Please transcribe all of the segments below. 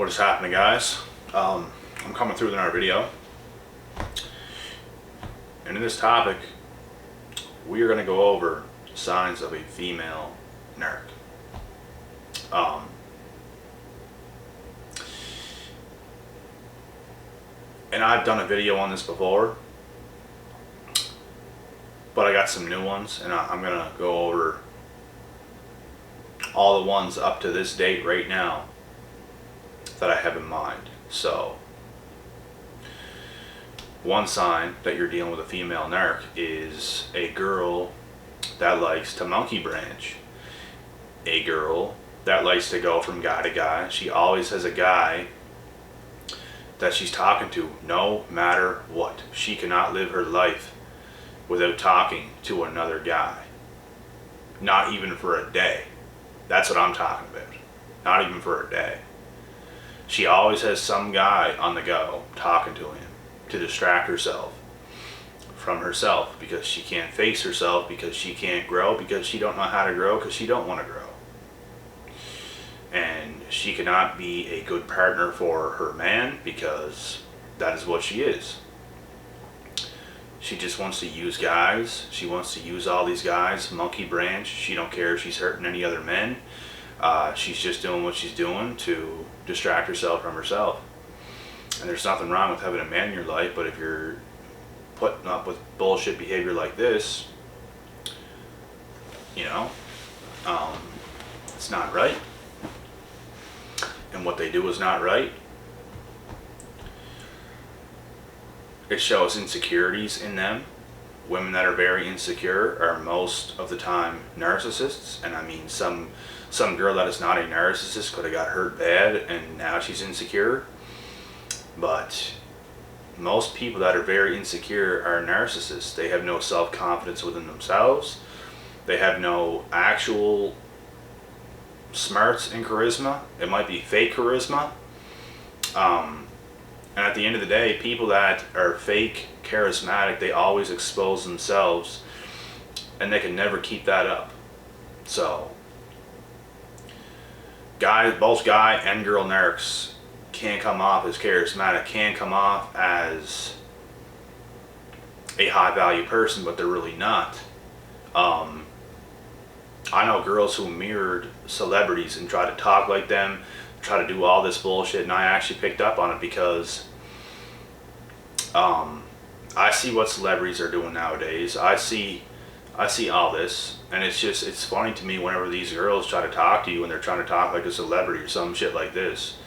What is happening, guys? I'm coming through with another video, and in this topic we are going to go over signs of a female narc. And I've done a video on this before, but I got some new ones, and I'm going to go over all the ones up to this date right now that I have in mind. So, one sign that you're dealing with a female narc is a girl that likes to monkey branch. A girl that likes to go from guy to guy. She always has a guy that she's talking to no matter what. She cannot live her life without talking to another guy. Not even for a day. That's what I'm talking about. Not even for a day. She always has some guy on the go talking to him to distract herself from herself, because she can't face herself, because she can't grow, because she don't know how to grow, because she don't want to grow. And she cannot be a good partner for her man, because that is what she is. She just wants to use guys. She wants to use all these guys, monkey branch. She don't care if she's hurting any other men. She's just doing what she's doing to distract herself from herself. And there's nothing wrong with having a man in your life, but if you're putting up with bullshit behavior like this, it's not right. And what they do is not right. It shows insecurities in them. Women that are very insecure are most of the time narcissists. And I mean, some girl that is not a narcissist could have got hurt bad and now she's insecure. But most people that are very insecure are narcissists. They have no self-confidence within themselves. They have no actual smarts and charisma. It might be fake charisma. And at the end of the day, people that are fake charismatic, they always expose themselves, and they can never keep that up. So, both guy and girl narcs can come off as charismatic, can come off as a high value person, but they're really not. I know girls who mirrored celebrities and tried to talk like them, try to do all this bullshit, and I actually picked up on it because I see what celebrities are doing nowadays. I see all this, and it's funny to me whenever these girls try to talk to you and they're trying to talk like a celebrity or some shit like this,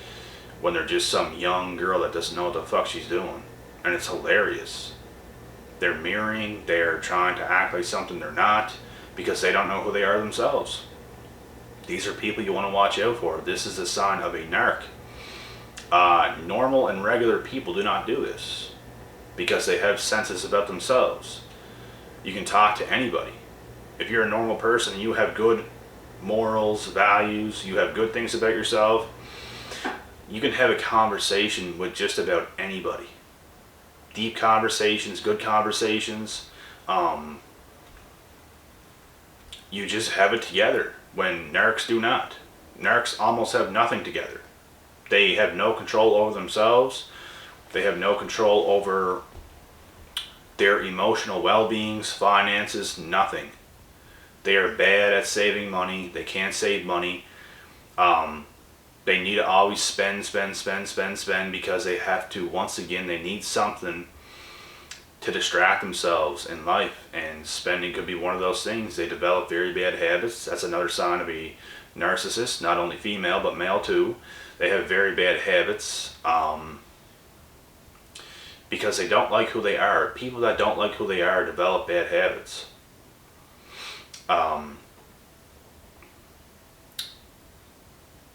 when they're just some young girl that doesn't know what the fuck she's doing. And it's hilarious. They're mirroring, they're trying to act like something they're not, because they don't know who they are themselves. These are people you want to watch out for. This is a sign of a narc. Normal and regular people do not do this, because they have senses about themselves. You can talk to anybody. If you're a normal person and you have good morals, values, you have good things about yourself, you can have a conversation with just about anybody. Deep conversations, good conversations. You just have it together, when narcs do not. Narcs almost have nothing together. They have no control over themselves. They have no control over their emotional well-beings, finances, nothing. They are bad at saving money. They can't save money. They need to always spend, because they have to, once again, they need something to distract themselves in life, and spending could be one of those things. They develop very bad habits. That's another sign of a narcissist, not only female but male too. They have very bad habits because they don't like who they are. People that don't like who they are develop bad habits.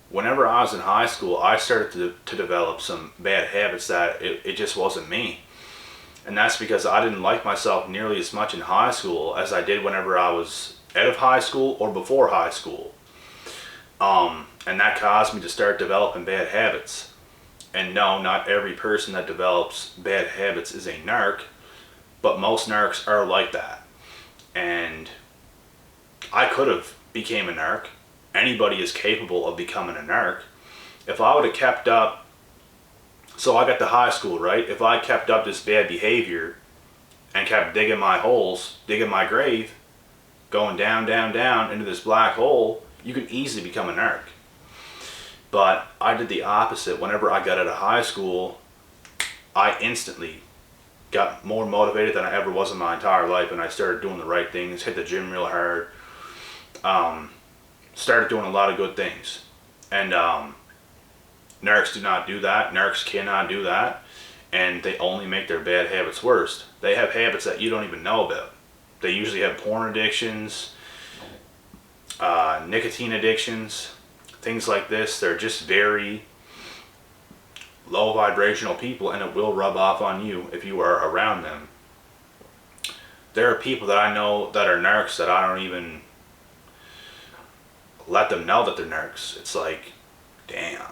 Whenever I was in high school, I started to develop some bad habits that it just wasn't me. And that's because I didn't like myself nearly as much in high school as I did whenever I was out of high school or before high school. And that caused me to start developing bad habits. And no, not every person that develops bad habits is a narc, but most narcs are like that. And I could have became a narc. Anybody is capable of becoming a narc. If I would have kept up, so I got to high school, right? If I kept up this bad behavior and kept digging my holes, digging my grave, going down, down, down into this black hole, you could easily become a narc. But I did the opposite. Whenever I got out of high school, I instantly got more motivated than I ever was in my entire life, and I started doing the right things, hit the gym real hard, started doing a lot of good things. And narcs do not do that. Narcs cannot do that, and they only make their bad habits worse. They have habits that you don't even know about. They usually have porn addictions, nicotine addictions, things like this. They're just very low vibrational people, and it will rub off on you if you are around them. There are people that I know that are narcs that I don't even let them know that they're narcs. It's like, damn.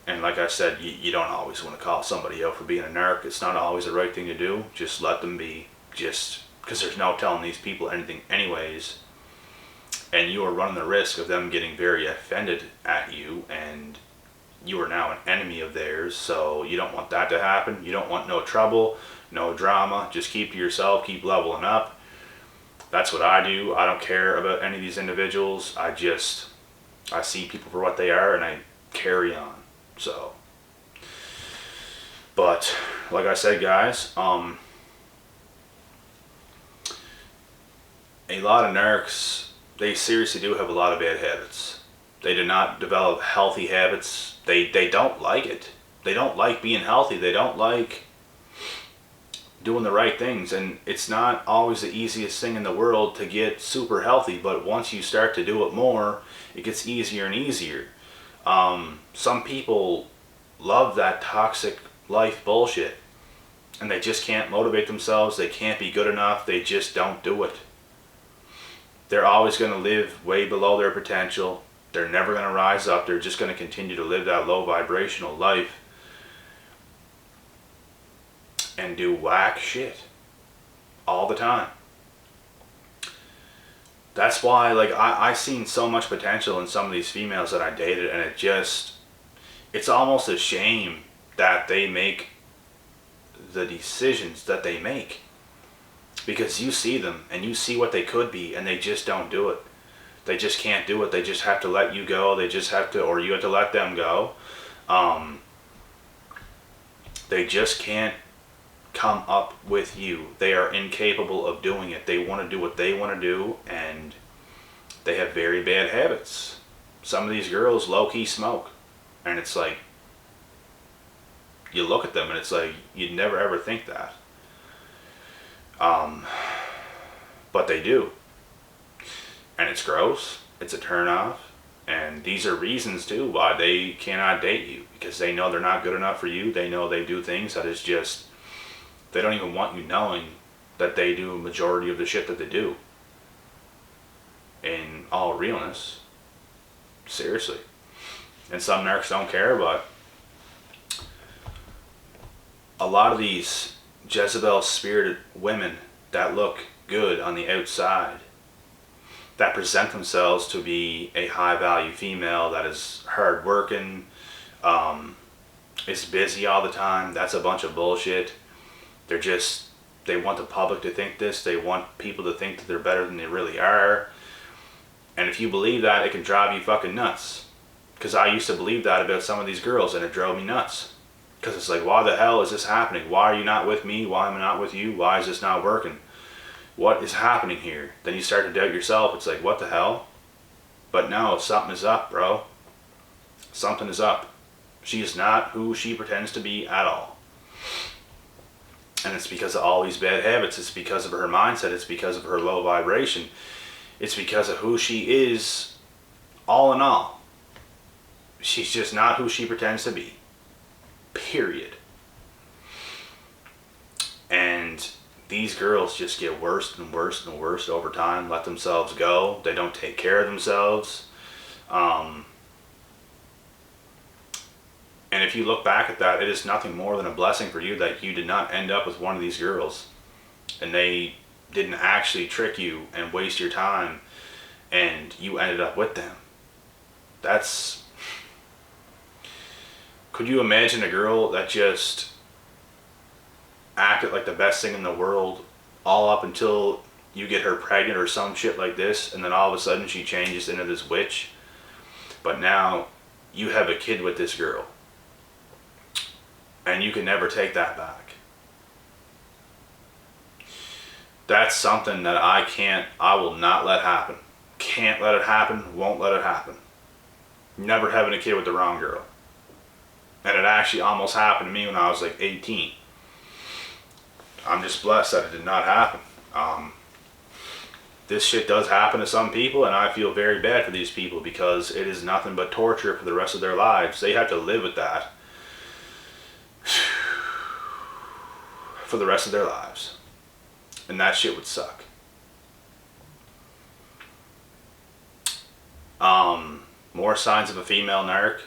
And like I said, you don't always want to call somebody out for being a narc. It's not always the right thing to do. Just let them be. Just because there's no telling these people anything anyways. And you are running the risk of them getting very offended at you, and you are now an enemy of theirs. So you don't want that to happen. You don't want no trouble, no drama. Just keep to yourself. Keep leveling up. That's what I do. I don't care about any of these individuals. I see people for what they are, and I carry on. So, but like I said, guys, a lot of narcs, they seriously do have a lot of bad habits. They do not develop healthy habits. They don't like it. They don't like being healthy. They don't like doing the right things. And it's not always the easiest thing in the world to get super healthy, but once you start to do it more, it gets easier and easier. Some people love that toxic life bullshit, and they just can't motivate themselves. They can't be good enough. They just don't do it. They're always going to live way below their potential. They're never going to rise up. They're just going to continue to live that low vibrational life and do whack shit all the time. That's why, like, I seen so much potential in some of these females that I dated, and it's almost a shame that they make the decisions that they make. Because you see them, and you see what they could be, and they just don't do it. They just can't do it. They just have to let you go. They just have to, or you have to let them go. They just can't come up with you. They are incapable of doing it. They want to do what they want to do, and they have very bad habits. Some of these girls low-key smoke, and it's like, you look at them and it's like, you'd never ever think that. But they do, and it's gross. It's a turn off, and these are reasons too why they cannot date you, because they know they're not good enough for you. They know they do things that is just, they don't even want you knowing that they do a majority of the shit that they do. In all realness. Seriously. And some narcs don't care, but a lot of these Jezebel-spirited women that look good on the outside, that present themselves to be a high-value female that is hard-working, is busy all the time, that's a bunch of bullshit. They want the public to think this. They want people to think that they're better than they really are. And if you believe that, it can drive you fucking nuts. Because I used to believe that about some of these girls, and it drove me nuts. Because it's like, why the hell is this happening? Why are you not with me? Why am I not with you? Why is this not working? What is happening here? Then you start to doubt yourself. It's like, what the hell? But no, something is up, bro. Something is up. She is not who she pretends to be at all. And it's because of all these bad habits. It's because of her mindset. It's because of her low vibration. It's because of who she is, all in all. She's just not who she pretends to be. Period. And these girls just get worse and worse and worse over time, let themselves go. They don't take care of themselves. And if you look back at that, it is nothing more than a blessing for you that you did not end up with one of these girls. And they didn't actually trick you and waste your time and you ended up with them. Could you imagine a girl that just acted like the best thing in the world all up until you get her pregnant or some shit like this, and then all of a sudden she changes into this witch? But now you have a kid with this girl and you can never take that back. That's something that I will not let happen. Can't let it happen, won't let it happen. Never having a kid with the wrong girl. And it actually almost happened to me when I was like 18. I'm just blessed that it did not happen. This shit does happen to some people, and I feel very bad for these people because it is nothing but torture for the rest of their lives. They have to live with that for the rest of their lives. And that shit would suck. More signs of a female narc.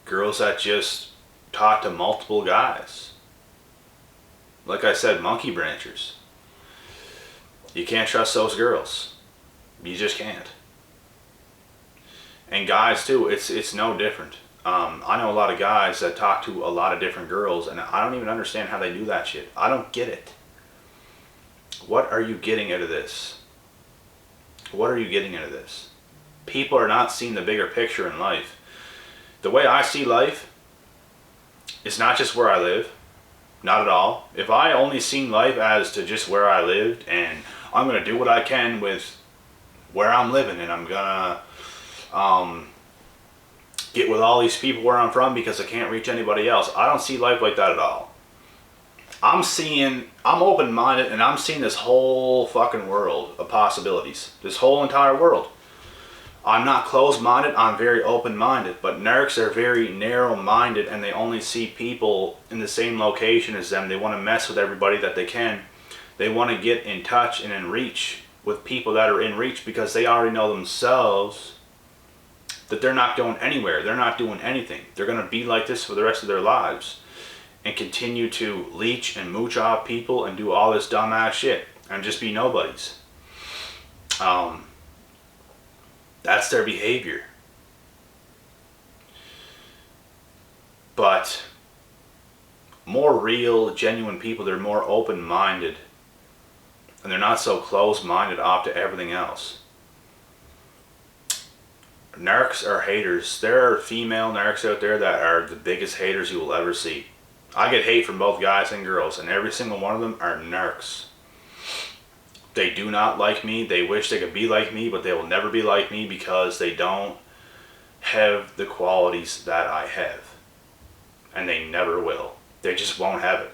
Girls that just talk to multiple guys. Like I said, monkey branchers. You can't trust those girls. You just can't. And guys too, it's no different. I know a lot of guys that talk to a lot of different girls, and I don't even understand how they do that shit. I don't get it. What are you getting out of this? What are you getting out of this? People are not seeing the bigger picture in life. The way I see life is not just where I live. Not at all. If I only seen life as to just where I lived, and I'm going to do what I can with where I'm living, and I'm going to get with all these people where I'm from because I can't reach anybody else. I don't see life like that at all. I'm open-minded, and I'm seeing this whole fucking world of possibilities. This whole entire world. I'm not closed-minded, I'm very open-minded, but narcs are very narrow-minded, and they only see people in the same location as them. They want to mess with everybody that they can. They want to get in touch and in reach with people that are in reach because they already know themselves that they're not going anywhere. They're not doing anything. They're going to be like this for the rest of their lives and continue to leech and mooch off people and do all this dumbass shit and just be nobodies. That's their behavior. But more real, genuine people, they're more open-minded, and they're not so closed-minded off to everything else. Narcs are haters. There are female narcs out there that are the biggest haters you will ever see. I get hate from both guys and girls, and every single one of them are narcs. They do not like me. They wish they could be like me, but they will never be like me because they don't have the qualities that I have. And they never will. They just won't have it.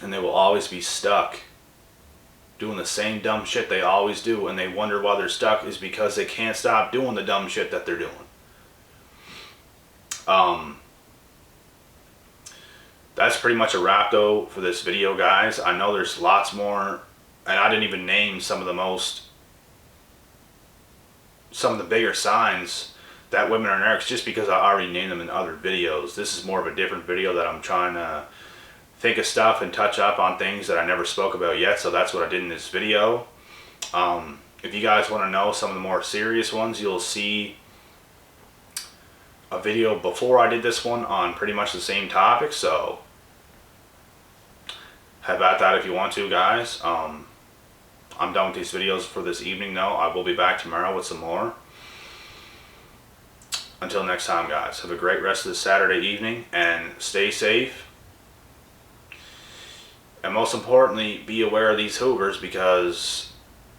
And they will always be stuck doing the same dumb shit they always do, and they wonder why they're stuck is because they can't stop doing the dumb shit that they're doing. That's pretty much a wrap though for this video, guys. I know there's lots more, and I didn't even name some of the bigger signs that women are narcs just because I already named them in other videos. This is more of a different video that I'm trying to think of stuff and touch up on things that I never spoke about yet, so that's what I did in this video. If you guys want to know some of the more serious ones, you'll see a video before I did this one on pretty much the same topic, so have at that if you want to, guys. I'm done with these videos for this evening though. I will be back tomorrow with some more. Until next time, guys, have a great rest of the Saturday evening and stay safe. And most importantly, be aware of these Hoovers, because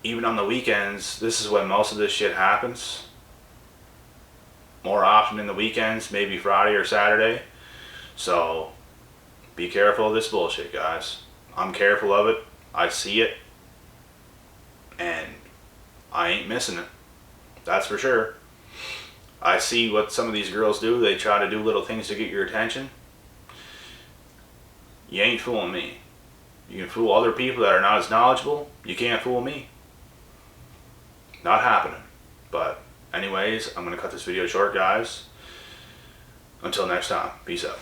even on the weekends, this is when most of this shit happens. More often in the weekends, maybe Friday or Saturday. So be careful of this bullshit, guys. I'm careful of it. I see it. And I ain't missing it. That's for sure. I see what some of these girls do. They try to do little things to get your attention. You ain't fooling me. You can fool other people that are not as knowledgeable. You can't fool me. Not happening. But anyways, I'm going to cut this video short, guys. Until next time, peace out.